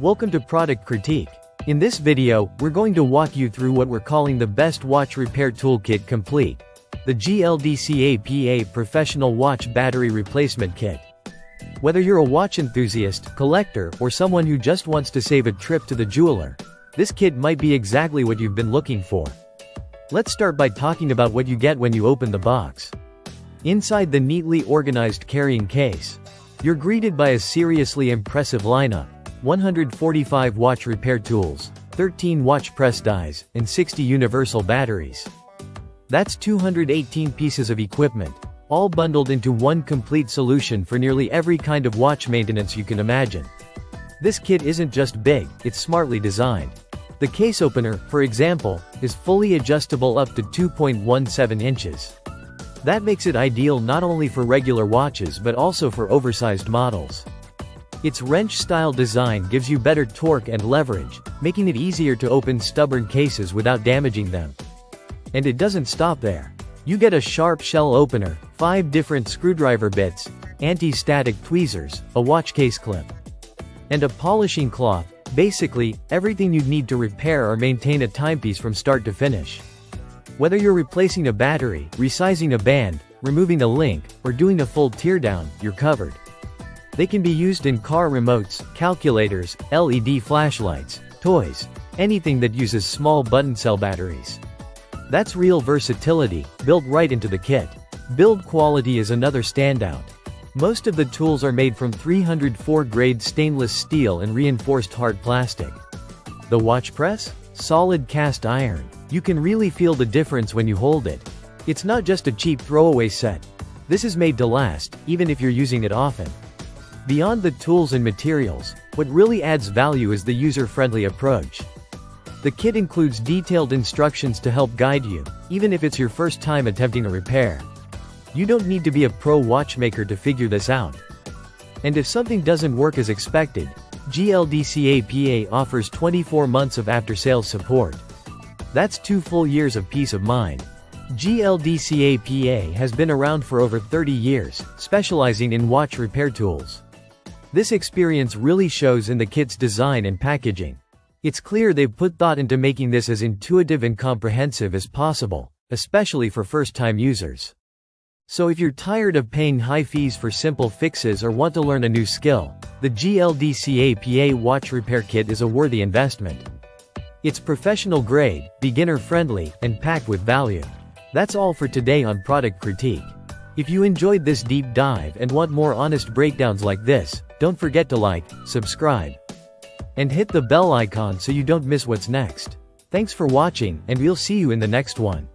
Welcome to Product Critique. In this video, we're going to walk you through what we're calling the best watch repair toolkit complete. The GLDCAPA Professional Watch Battery Replacement Kit. Whether you're a watch enthusiast, collector, or someone who just wants to save a trip to the jeweler, this kit might be exactly what you've been looking for. Let's start by talking about what you get when you open the box. Inside the neatly organized carrying case, you're greeted by a seriously impressive lineup. 145 watch repair tools, 13 watch press dies, and 60 universal batteries. That's 218 pieces of equipment, all bundled into one complete solution for nearly every kind of watch maintenance you can imagine. This kit isn't just big, it's smartly designed. The case opener, for example, is fully adjustable up to 2.17 inches. That makes it ideal not only for regular watches but also for oversized models. Its wrench-style design gives you better torque and leverage, making it easier to open stubborn cases without damaging them. And it doesn't stop there. You get a sharp shell opener, 5 different screwdriver bits, anti-static tweezers, a watch case clip, and a polishing cloth. Basically, everything you'd need to repair or maintain a timepiece from start to finish. Whether you're replacing a battery, resizing a band, removing a link, or doing a full teardown, you're covered. They can be used in car remotes, calculators, LED flashlights, toys, anything that uses small button cell batteries. That's real versatility, built right into the kit. Build quality is another standout. Most of the tools are made from 304 grade stainless steel and reinforced hard plastic. The watch press? Solid cast iron. You can really feel the difference when you hold it. It's not just a cheap throwaway set. This is made to last, even if you're using it often. Beyond the tools and materials, what really adds value is the user-friendly approach. The kit includes detailed instructions to help guide you, even if it's your first time attempting a repair. You don't need to be a pro watchmaker to figure this out. And if something doesn't work as expected, GLDCAPA offers 24 months of after-sales support. That's 2 full years of peace of mind. GLDCAPA has been around for over 30 years, specializing in watch repair tools. This experience really shows in the kit's design and packaging. It's clear they've put thought into making this as intuitive and comprehensive as possible, especially for first-time users. So if you're tired of paying high fees for simple fixes or want to learn a new skill, the GLDCAPA Watch Repair Kit is a worthy investment. It's professional grade, beginner-friendly, and packed with value. That's all for today on Product Critique. If you enjoyed this deep dive and want more honest breakdowns like this, don't forget to like, subscribe, and hit the bell icon so you don't miss what's next. Thanks for watching, and we'll see you in the next one.